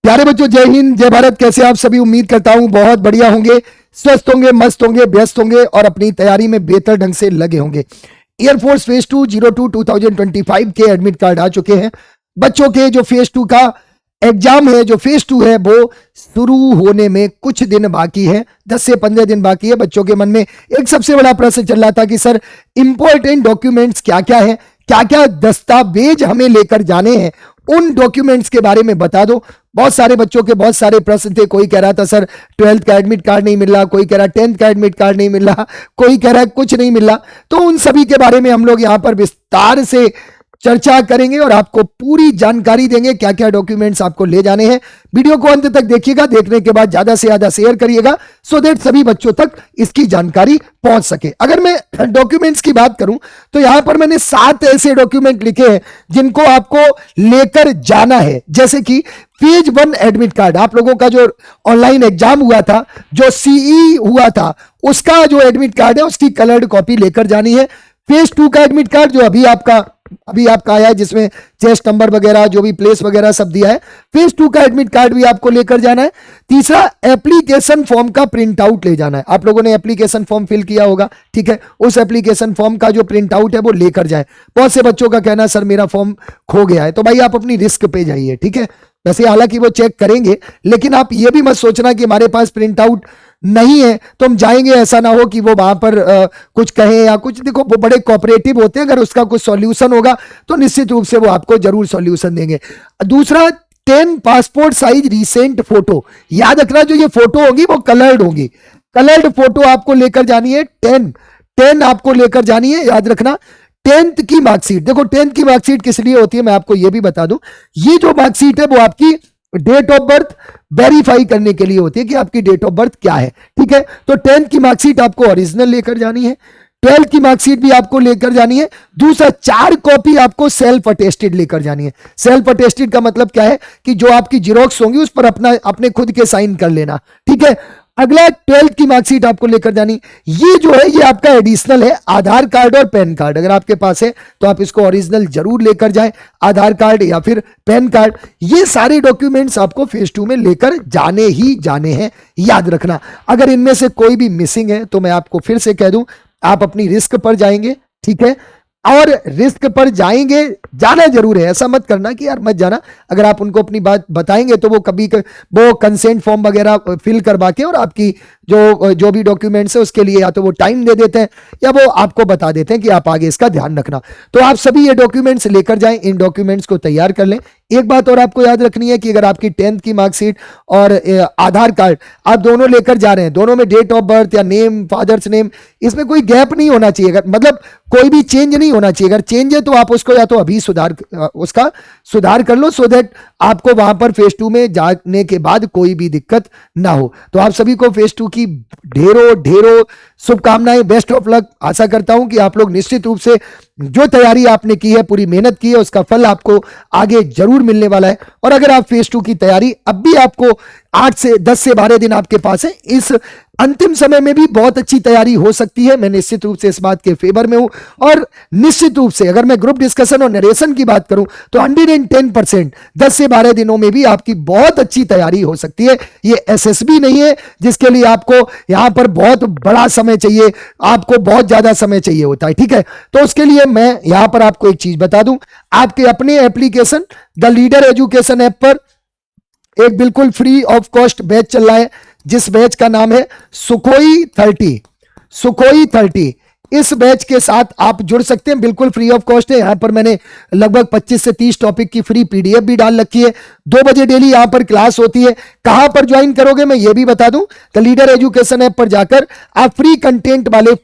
प्यारे बच्चों, जय हिंद, जय भारत। कैसे आप सभी? उम्मीद करता हूं बहुत बढ़िया होंगे, स्वस्थ होंगे, मस्त होंगे, व्यस्त होंगे और अपनी तैयारी में बेहतर ढंग से लगे होंगे। एयरफोर्स फेज 2 02 2025 के एडमिट कार्ड आ चुके हैं। बच्चों के जो फेज 2 का एग्जाम है, जो फेज 2 है, वो शुरू होने में कुछ दिन बाकी है, 10 से 15 दिन बाकी है। बच्चों के मन में एक सबसे बड़ा प्रश्न चल रहा था कि सर इंपॉर्टेंट डॉक्यूमेंट्स क्या क्या है, क्या क्या दस्तावेज हमें लेकर जाने हैं, उन डॉक्यूमेंट्स के बारे में बता दो। बहुत सारे बच्चों के बहुत सारे प्रश्न थे। कोई कह रहा था सर 12th का एडमिट कार्ड नहीं मिल रहा, कोई कह रहा 10th का एडमिट कार्ड नहीं मिल रहा, कोई कह रहा है कुछ नहीं मिल रहा। तो उन सभी के बारे में हम लोग यहां पर विस्तार से चर्चा करेंगे और आपको पूरी जानकारी देंगे क्या क्या डॉक्यूमेंट्स आपको ले जाने हैं। वीडियो को अंत तक देखिएगा, देखने के बाद ज्यादा से ज्यादा शेयर करिएगा सो दैट सभी बच्चों तक इसकी जानकारी पहुंच सके। अगर मैं डॉक्यूमेंट्स की बात करूं तो यहां पर मैंने 7 ऐसे डॉक्यूमेंट लिखे हैं जिनको आपको लेकर जाना है। जैसे कि फेज 1 एडमिट कार्ड, आप लोगों का जो ऑनलाइन एग्जाम हुआ था, जो सीई हुआ था, उसका जो एडमिट कार्ड है उसकी कलर्ड कॉपी लेकर जानी है। फेज 2 का एडमिट कार्ड जो अभी आपका आया है, जिसमें चेस्ट नंबर वगैरह जो भी प्लेस वगैरह सब दिया है, फेज 2 का एडमिट कार्ड भी आपको लेकर जाना है। तीसरा, एप्लीकेशन फॉर्म का प्रिंट आउट ले जाना है। आप लोगों ने एप्लीकेशन फॉर्म फिल किया होगा, ठीक है, उस एप्लीकेशन फॉर्म का जो प्रिंट आउट है वो लेकर जाए। बहुत से बच्चों का कहना है सर मेरा फॉर्म खो गया है, तो भाई आप अपनी रिस्क पे जाइए, ठीक है। वैसे हालांकि वो चेक करेंगे, लेकिन आप ये भी मत सोचना कि हमारे पास प्रिंट आउट नहीं है तो हम जाएंगे, ऐसा ना हो कि वो वहां पर कुछ कहें या कुछ। देखो वो बड़े कोऑपरेटिव होते हैं, अगर उसका कुछ सॉल्यूशन होगा तो निश्चित रूप से वो आपको जरूर सॉल्यूशन देंगे। दूसरा, 10 पासपोर्ट साइज रीसेंट फोटो। याद रखना, जो ये फोटो होगी वो कलर्ड होगी, कलर्ड फोटो आपको लेकर जानी है। 10 आपको लेकर जानी है, याद रखना। 10th की मार्कशीट, देखो 10th की मार्कशीट किस लिए होती है मैं आपको ये भी बता दूं। ये जो मार्कशीट है वो आपकी डेट ऑफ बर्थ वेरीफाई करने के लिए होती है कि आपकी डेट ऑफ बर्थ क्या है, ठीक है। तो 10th की मार्कशीट आपको ओरिजिनल लेकर जानी है, 12th की मार्कशीट भी आपको लेकर जानी है। दूसरा, 4 कॉपी आपको सेल्फ अटेस्टेड लेकर जानी है। सेल्फ अटेस्टेड का मतलब क्या है कि जो आपकी जीरोक्स होंगी उस पर अपने खुद के साइन कर लेना, ठीक है। अगला, 12th की मार्कशीट आपको लेकर जानी। ये जो है ये आपका एडिशनल है, आधार कार्ड और पैन कार्ड अगर आपके पास है तो आप इसको ओरिजिनल जरूर लेकर जाएं, आधार कार्ड या फिर पैन कार्ड। ये सारे डॉक्यूमेंट्स आपको फेज 2 में लेकर जाने ही जाने हैं, याद रखना। अगर इनमें से कोई भी मिसिंग है तो मैं आपको फिर से कह दूं, आप अपनी रिस्क पर जाएंगे, ठीक है। और रिस्क पर जाएंगे, जाना जरूर है, ऐसा मत करना कि यार मत जाना। अगर आप उनको अपनी बात बताएंगे तो वो वो कंसेंट फॉर्म वगैरह फिल करवा के और आपकी जो भी डॉक्यूमेंट्स है उसके लिए या तो वो टाइम दे देते हैं या वो आपको बता देते हैं कि आप आगे इसका ध्यान रखना। तो आप सभी ये डॉक्यूमेंट्स लेकर जाएं, इन डॉक्यूमेंट्स को तैयार कर लें। एक बात और आपको याद रखनी है कि अगर आपकी 10th की मार्कशीट और आधार कार्ड आप दोनों लेकर जा रहे हैं, दोनों में डेट ऑफ बर्थ या नेम, फादर्स नेम, इसमें कोई गैप नहीं होना चाहिए, मतलब कोई भी चेंज नहीं होना चाहिए। अगर चेंज है तो आप उसको या तो अभी उसका सुधार कर लो सो दैट आपको वहां पर फेज 2 में जाने के बाद कोई भी दिक्कत ना हो। तो आप सभी को फेज 2 की ढेरों शुभकामनाएं, बेस्ट ऑफ लक। आशा करता हूं कि आप लोग निश्चित रूप से जो तैयारी आपने की है, पूरी मेहनत की है, उसका फल आपको आगे जरूर मिलने वाला है। और अगर आप फेज 2 की तैयारी अब भी आपको 10 से 12 दिन आपके पास है, इस अंतिम समय में भी बहुत अच्छी तैयारी हो सकती है। मैं निश्चित रूप से इस बात के फेवर में हूं। और निश्चित रूप से अगर मैं ग्रुप डिस्कशन और नरेशन की बात करूं तो 110% 10 से 12 दिनों में भी आपकी बहुत अच्छी तैयारी हो सकती है। ये एसएसबी नहीं है जिसके लिए आपको यहां पर बहुत बड़ा समय चाहिए, आपको बहुत ज्यादा समय चाहिए होता है, ठीक है। तो उसके लिए मैं यहां पर आपको एक चीज बता दूं, आपके अपने application the leader education app पर एक बिल्कुल फ्री ऑफ कॉस्ट बैच चल रहा है, जिस बैच का नाम है सुखोई 30। इस बैच के साथ आप जुड़ सकते हैं, बिल्कुल फ्री ऑफ कॉस्ट है। यहां पर मैंने लगभग 25 से 30 टॉपिक की फ्री पीडीएफ भी डाल रखी है। 2 बजे डेली यहां पर क्लास होती है। कहां पर ज्वाइन करोगे मैं ये भी बता दूं, द लीडर एजुकेशन ऐप पर जाकर आप फ्री कंटेंट वाले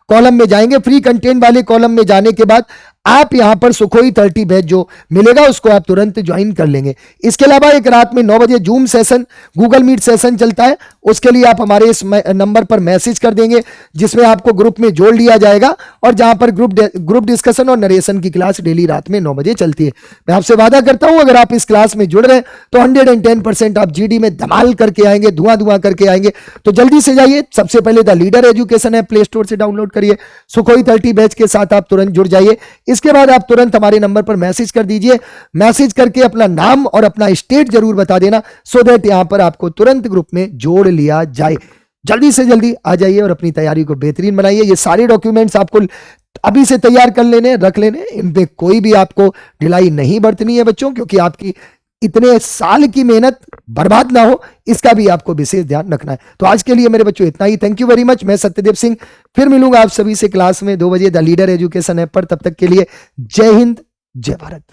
कॉलम में जाएंगे। फ्री कंटेंट वाले कॉलम में जाने के बाद आप यहां पर सुखोई 30 बैच जो मिलेगा उसको आप तुरंत ज्वाइन कर लेंगे। इसके अलावा एक रात में 9 बजे Zoom session, Google Meet session चलता है, उसके लिए आप हमारे इस नंबर पर मैसेज कर देंगे जिसमें आपको ग्रुप में जोड़ लिया जाएगा और जहां पर ग्रुप डिस्कशन और नरेशन की क्लास डेली रात में 9 बजे चलती है। मैं आपसे वादा करता हूं अगर आप इस क्लास में जुड़ रहे हैं तो 110% आप जीडी में धमाल करके आएंगे, धुआं करके आएंगे। तो जल्दी से जाइए, सबसे पहले the leader education app play store से डाउनलोड करिए, सुखोई 30 बैच के साथ आप तुरंत जुड़ जाइए। इसके बाद आप तुरंत हमारे नंबर पर मैसेज कर दीजिए। मैसेज करके अपना नाम और अपना स्टेट जरूर बता देना, सो दैट यहां पर आपको तुरंत ग्रुप में जोड़ लिया जाए। जल्दी से जल्दी आ जाइए और अपनी तैयारी को बेहतरीन बनाइए। ये सारे डॉक्यूमेंट्स आपको अभी से तैयार कर लेने, रख लेने, इनपे कोई भी आपको ढिलाई नहीं बरतनी है बच्चों, क्योंकि आपकी इतने साल की मेहनत बर्बाद ना हो, इसका भी आपको विशेष ध्यान रखना है। तो आज के लिए मेरे बच्चों इतना ही। Thank you very much. मैं सत्यदेव सिंह फिर मिलूंगा आप सभी से क्लास में 2 बजे द लीडर एजुकेशन ऐप पर। तब तक के लिए जय हिंद, जय भारत।